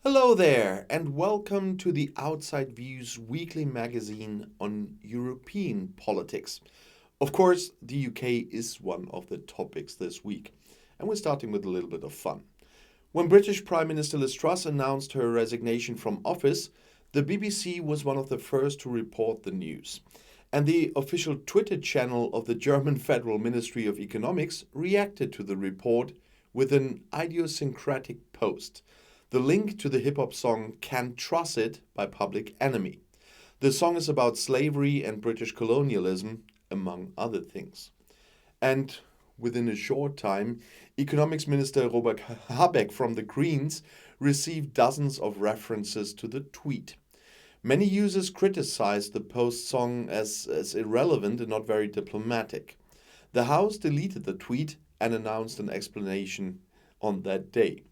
Hello there, and welcome to the Outside Views weekly magazine on European politics. Of course, the UK is one of the topics this week, and we're starting with a little bit of fun. When British Prime Minister Liz Truss announced her resignation from office, the BBC was one of the first to report the news. And the official Twitter channel of the German Federal Ministry of Economics reacted to the report with an idiosyncratic post. The link to the hip-hop song Can't Truss It by Public Enemy. The song is about slavery and British colonialism, among other things. And within a short time, Economics Minister Robert Habeck from the Greens received dozens of references to the tweet. Many users criticized the post song as irrelevant and not very diplomatic. The House deleted the tweet and announced an explanation on that day.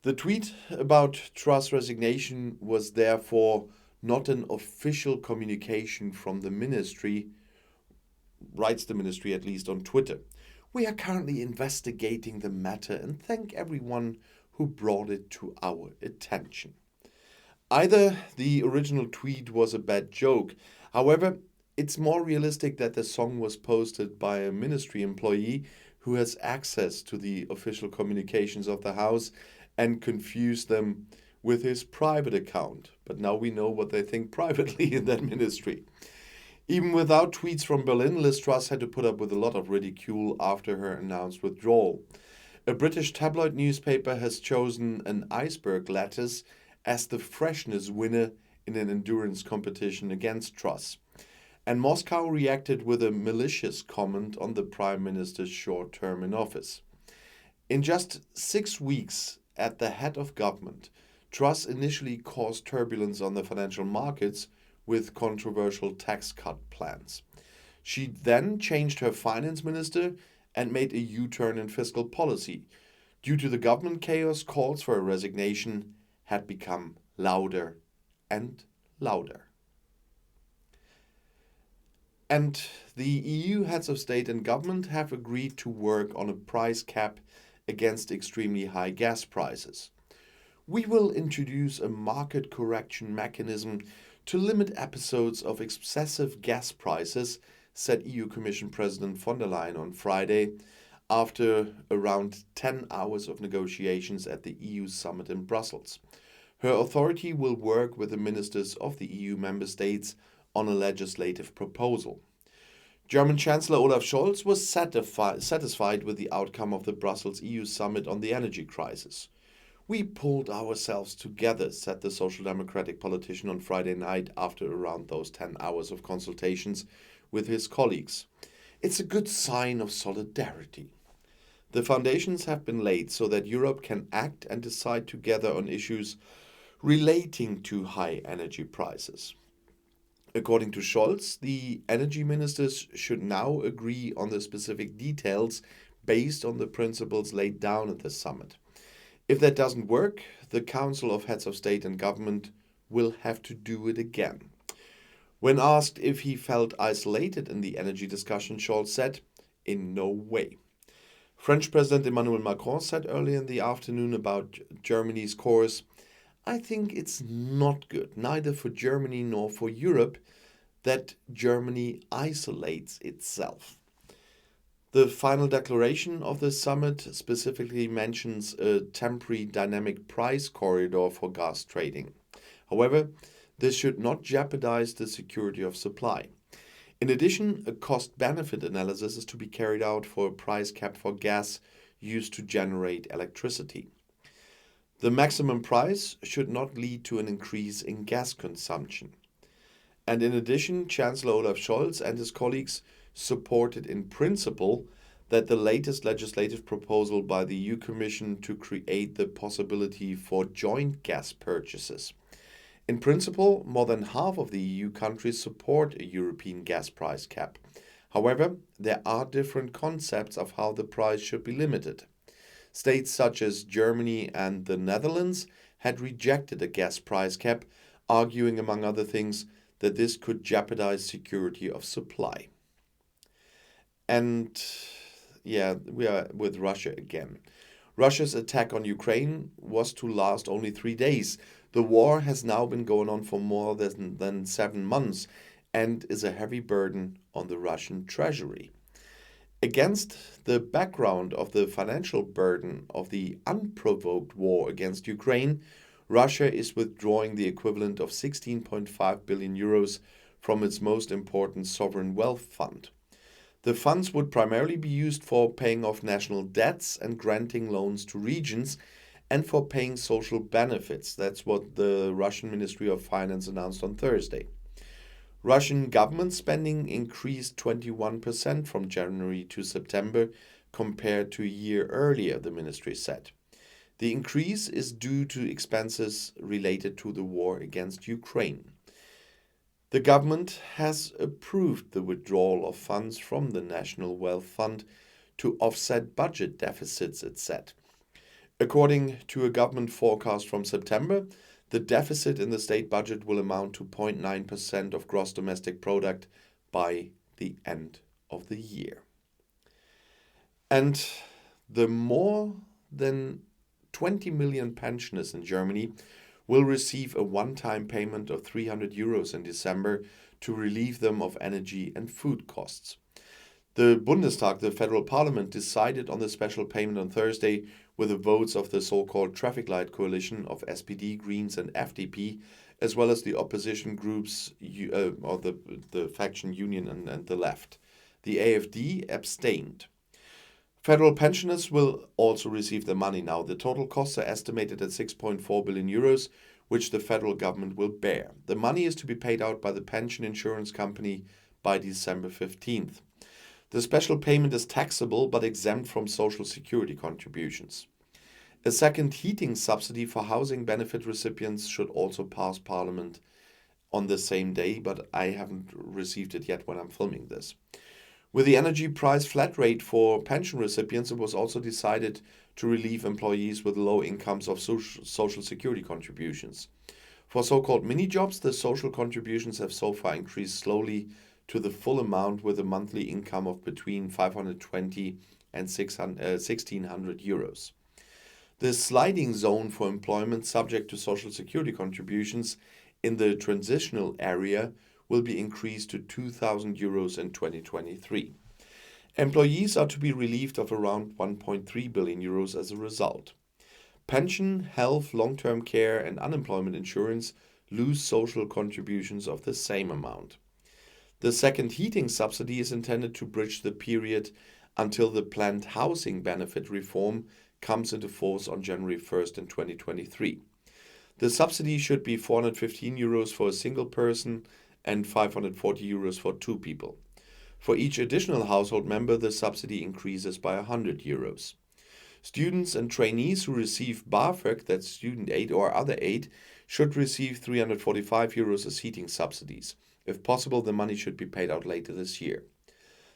The tweet about Truss' resignation was therefore not an official communication from the ministry, writes the ministry at least on Twitter. We are currently investigating the matter and thank everyone who brought it to our attention. Either the original tweet was a bad joke, however, it's more realistic that the song was posted by a ministry employee who has access to the official communications of the House and confused them with his private account. But now we know what they think privately in that ministry. Even without tweets from Berlin, Liz Truss had to put up with a lot of ridicule after her announced withdrawal. A British tabloid newspaper has chosen an iceberg lettuce as the freshness winner in an endurance competition against Truss. And Moscow reacted with a malicious comment on the Prime Minister's short term in office. In just 6 weeks at the head of government, Truss initially caused turbulence on the financial markets with controversial tax cut plans. She then changed her finance minister and made a U-turn in fiscal policy. Due to the government chaos, calls for a resignation had become louder and louder. And the EU heads of state and government have agreed to work on a price cap against extremely high gas prices. We will introduce a market correction mechanism to limit episodes of excessive gas prices, said EU Commission President von der Leyen on Friday, after around 10 hours of negotiations at the EU summit in Brussels. Her authority will work with the ministers of the EU member states on a legislative proposal. German Chancellor Olaf Scholz was satisfied with the outcome of the Brussels EU summit on the energy crisis. We pulled ourselves together, said the Social Democratic politician on Friday night after around those 10 hours of consultations with his colleagues. It's a good sign of solidarity. The foundations have been laid so that Europe can act and decide together on issues relating to high energy prices. According to Scholz, the energy ministers should now agree on the specific details based on the principles laid down at the summit. If that doesn't work, the Council of Heads of State and Government will have to do it again. When asked if he felt isolated in the energy discussion, Scholz said, "In no way." French President Emmanuel Macron said earlier in the afternoon about Germany's course, "I think it's not good, neither for Germany nor for Europe, that Germany isolates itself." The final declaration of the summit specifically mentions a temporary dynamic price corridor for gas trading. However, this should not jeopardize the security of supply. In addition, a cost-benefit analysis is to be carried out for a price cap for gas used to generate electricity. The maximum price should not lead to an increase in gas consumption. And in addition, Chancellor Olaf Scholz and his colleagues supported in principle that the latest legislative proposal by the EU Commission to create the possibility for joint gas purchases. In principle, more than half of the EU countries support a European gas price cap. However, there are different concepts of how the price should be limited. States such as Germany and the Netherlands had rejected a gas price cap, arguing, among other things, that this could jeopardize security of supply. And we are with Russia again. Russia's attack on Ukraine was to last only 3 days. The war has now been going on for more than 7 months and is a heavy burden on the Russian treasury. Against the background of the financial burden of the unprovoked war against Ukraine, Russia is withdrawing the equivalent of 16.5 billion euros from its most important sovereign wealth fund. The funds would primarily be used for paying off national debts and granting loans to regions and for paying social benefits. That's what the Russian Ministry of Finance announced on Thursday. Russian government spending increased 21% from January to September compared to a year earlier, the ministry said. The increase is due to expenses related to the war against Ukraine. The government has approved the withdrawal of funds from the National Wealth Fund to offset budget deficits, it said. According to a government forecast from September, the deficit in the state budget will amount to 0.9% of gross domestic product by the end of the year. And the more than 20 million pensioners in Germany will receive a one-time payment of 300 euros in December to relieve them of energy and food costs. The Bundestag, the federal parliament, decided on the special payment on Thursday with the votes of the so-called traffic light coalition of SPD, Greens and FDP, as well as the opposition groups or the faction Union and the left. The AfD abstained. Federal pensioners will also receive the money now. The total costs are estimated at 6.4 billion euros, which the federal government will bear. The money is to be paid out by the pension insurance company by December 15th. The special payment is taxable but exempt from social security contributions. A second heating subsidy for housing benefit recipients should also pass Parliament on the same day, but I haven't received it yet when I'm filming this. With the energy price flat rate for pension recipients, it was also decided to relieve employees with low incomes of social security contributions. For so-called mini-jobs, the social contributions have so far increased slowly to the full amount with a monthly income of between 520 and 1,600 euros. The sliding zone for employment subject to social security contributions in the transitional area will be increased to 2,000 euros in 2023. Employees are to be relieved of around 1.3 billion euros as a result. Pension, health, long-term care and unemployment insurance lose social contributions of the same amount. The second heating subsidy is intended to bridge the period until the planned housing benefit reform comes into force on January 1st in 2023. The subsidy should be 415 euros for a single person and 540 euros for two people. For each additional household member, the subsidy increases by 100 euros. Students and trainees who receive BAföG, that's student aid or other aid, should receive 345 euros as heating subsidies. If possible, the money should be paid out later this year.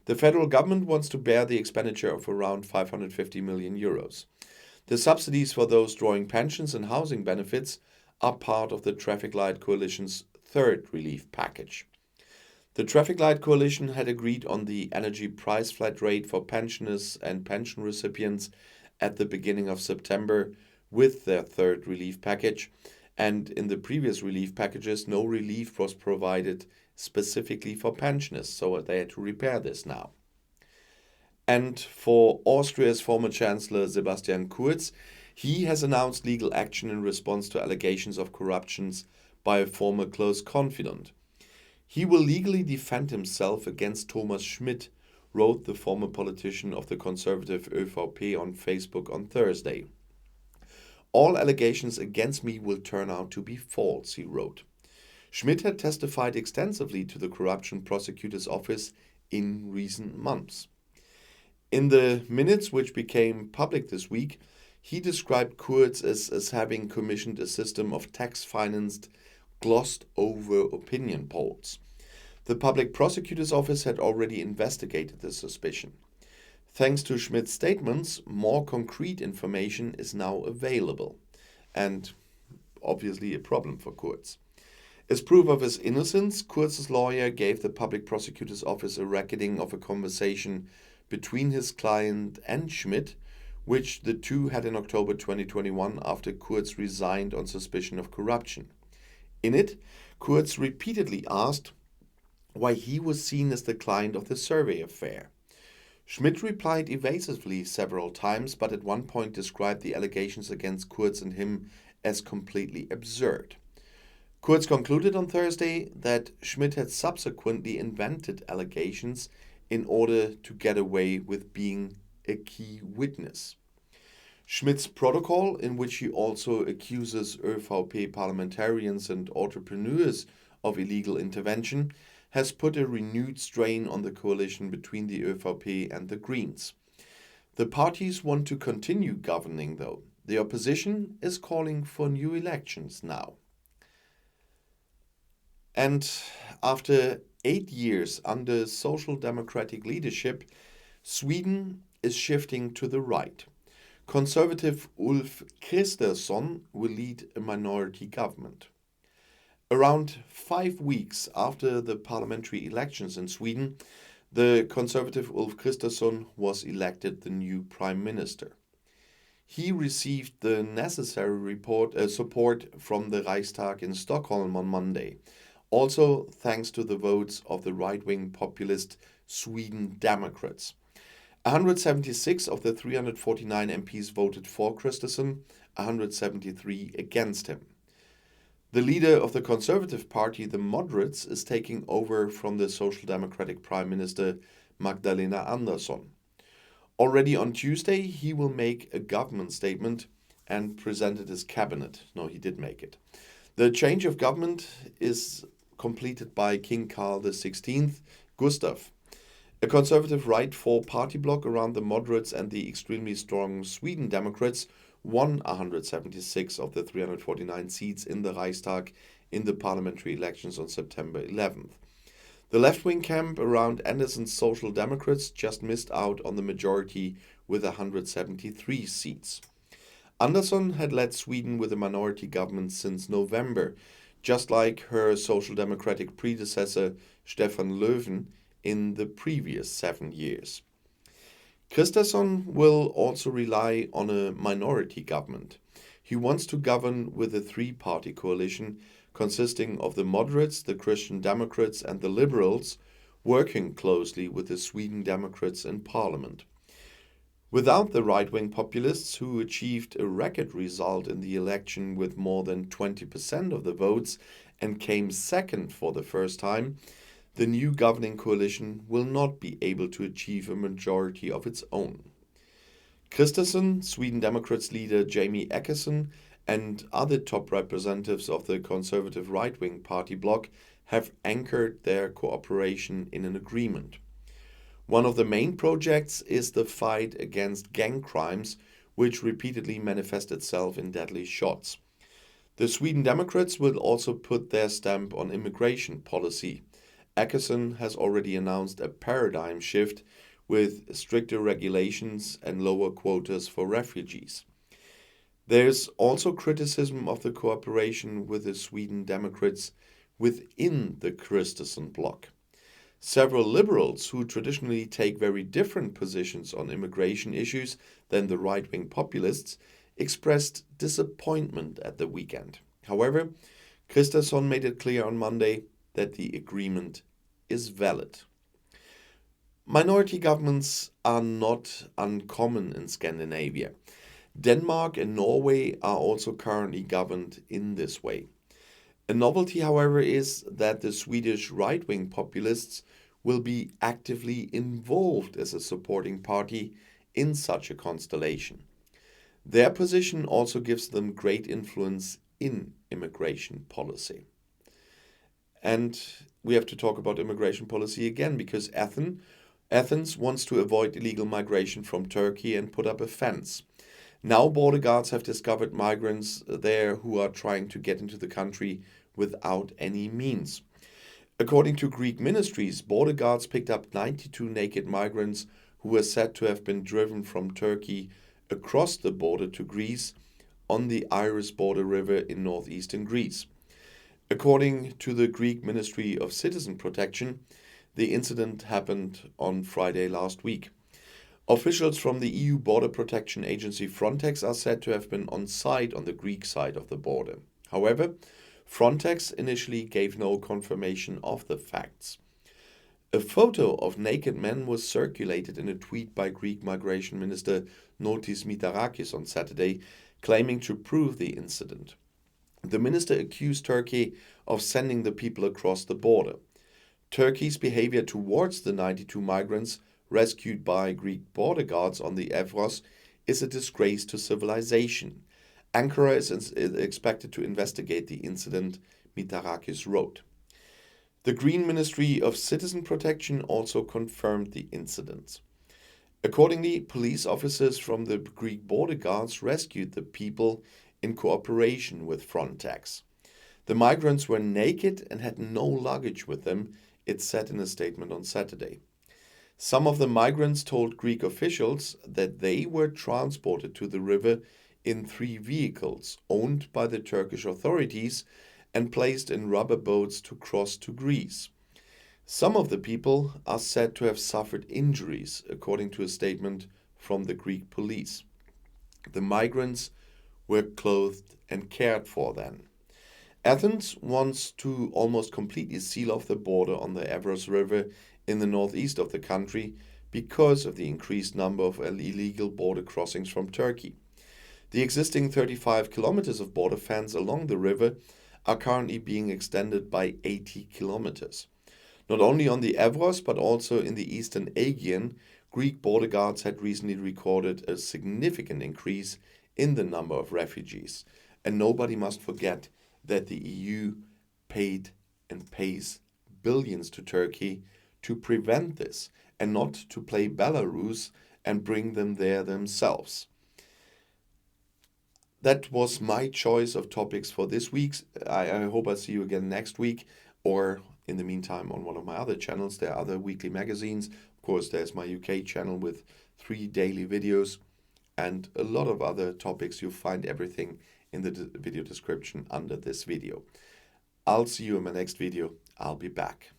The federal government wants to bear the expenditure of around 550 million euros. The subsidies for those drawing pensions and housing benefits are part of the Traffic Light Coalition's third relief package. The Traffic Light Coalition had agreed on the energy price flat rate for pensioners and pension recipients at the beginning of September with their third relief package, and in the previous relief packages, no relief was provided specifically for pensioners, so they had to repair this now. And for Austria's former Chancellor Sebastian Kurz, he has announced legal action in response to allegations of corruptions by a former close confidant. He will legally defend himself against Thomas Schmidt, wrote the former politician of the conservative ÖVP on Facebook on Thursday. All allegations against me will turn out to be false, he wrote. Schmidt had testified extensively to the corruption prosecutor's office in recent months. In the minutes which became public this week, he described Kurz as having commissioned a system of tax-financed, glossed-over opinion polls. The public prosecutor's office had already investigated the suspicion. Thanks to Schmidt's statements, more concrete information is now available, and obviously a problem for Kurz. As proof of his innocence, Kurz's lawyer gave the public prosecutor's office a recording of a conversation between his client and Schmidt, which the two had in October 2021 after Kurz resigned on suspicion of corruption. In it, Kurz repeatedly asked why he was seen as the client of the survey affair. Schmidt replied evasively several times, but at one point described the allegations against Kurz and him as completely absurd. Kurz concluded on Thursday that Schmidt had subsequently invented allegations in order to get away with being a key witness. Schmidt's protocol, in which he also accuses ÖVP parliamentarians and entrepreneurs of illegal intervention, has put a renewed strain on the coalition between the ÖVP and the Greens. The parties want to continue governing, though. The opposition is calling for new elections now. And after 8 years under social democratic leadership, Sweden is shifting to the right. Conservative Ulf Kristersson will lead a minority government. Around 5 weeks after the parliamentary elections in Sweden, the conservative Ulf Kristersson was elected the new prime minister. He received the necessary support from the Reichstag in Stockholm on Monday, also thanks to the votes of the right-wing populist Sweden Democrats. 176 of the 349 MPs voted for Kristersson, 173 against him. The leader of the Conservative Party, the Moderates, is taking over from the Social Democratic Prime Minister Magdalena Andersson. Already on Tuesday, he will make a government statement and present it as cabinet. No, he did make it. The change of government is completed by King Carl XVI, Gustav. A conservative right four-party bloc around the moderates and the extremely strong Sweden Democrats won 176 of the 349 seats in the Reichstag in the parliamentary elections on September 11th. The left-wing camp around Andersson's Social Democrats just missed out on the majority with 173 seats. Andersson had led Sweden with a minority government since November, just like her Social Democratic predecessor Stefan Löfven in the previous 7 years. Kristersson will also rely on a minority government. He wants to govern with a three-party coalition consisting of the moderates, the Christian Democrats and the Liberals, working closely with the Sweden Democrats in parliament. Without the right-wing populists, who achieved a record result in the election with more than 20% of the votes and came second for the first time, the new governing coalition will not be able to achieve a majority of its own. Kristersson, Sweden Democrats leader Jamie Eckerson, and other top representatives of the conservative right-wing party bloc have anchored their cooperation in an agreement. One of the main projects is the fight against gang crimes, which repeatedly manifests itself in deadly shots. The Sweden Democrats will also put their stamp on immigration policy. Eckerson has already announced a paradigm shift with stricter regulations and lower quotas for refugees. There's also criticism of the cooperation with the Sweden Democrats within the Kristersson bloc. Several liberals who traditionally take very different positions on immigration issues than the right-wing populists expressed disappointment at the weekend. However, Kristersson made it clear on Monday that the agreement is valid. Minority governments are not uncommon in Scandinavia. Denmark and Norway are also currently governed in this way. A novelty, however, is that the Swedish right-wing populists will be actively involved as a supporting party in such a constellation. Their position also gives them great influence in immigration policy. And we have to talk about immigration policy again because Athens wants to avoid illegal migration from Turkey and put up a fence. Now border guards have discovered migrants there who are trying to get into the country without any means. According to Greek ministries, border guards picked up 92 naked migrants who were said to have been driven from Turkey across the border to Greece on the Iris border river in northeastern Greece. According to the Greek Ministry of Citizen Protection, the incident happened on Friday last week. Officials from the EU border protection agency Frontex are said to have been on site on the Greek side of the border. However, Frontex initially gave no confirmation of the facts. A photo of naked men was circulated in a tweet by Greek Migration Minister Notis Mitarakis on Saturday, claiming to prove the incident. The minister accused Turkey of sending the people across the border. Turkey's behavior towards the 92 migrants rescued by Greek border guards on the Evros is a disgrace to civilization. Ankara is expected to investigate the incident, Mitarakis wrote. The Green Ministry of Citizen Protection also confirmed the incidents. Accordingly, police officers from the Greek border guards rescued the people in cooperation with Frontex. The migrants were naked and had no luggage with them, it said in a statement on Saturday. Some of the migrants told Greek officials that they were transported to the river in 3 vehicles owned by the Turkish authorities and placed in rubber boats to cross to Greece. Some of the people are said to have suffered injuries, according to a statement from the Greek police. The migrants were clothed and cared for then. Athens wants to almost completely seal off the border on the Evros River in the northeast of the country because of the increased number of illegal border crossings from Turkey. The existing 35 kilometers of border fence along the river are currently being extended by 80 kilometers. Not only on the Evros, but also in the eastern Aegean, Greek border guards had recently recorded a significant increase in the number of refugees. And nobody must forget that the EU paid and pays billions to Turkey to prevent this and not to play Belarus and bring them there themselves. That was my choice of topics for this week. I hope I see you again next week, or in the meantime on one of my other channels. There are other weekly magazines. Of course, there's my UK channel with 3 daily videos and a lot of other topics. You'll find everything in the video description under this video. I'll see you in my next video. I'll be back.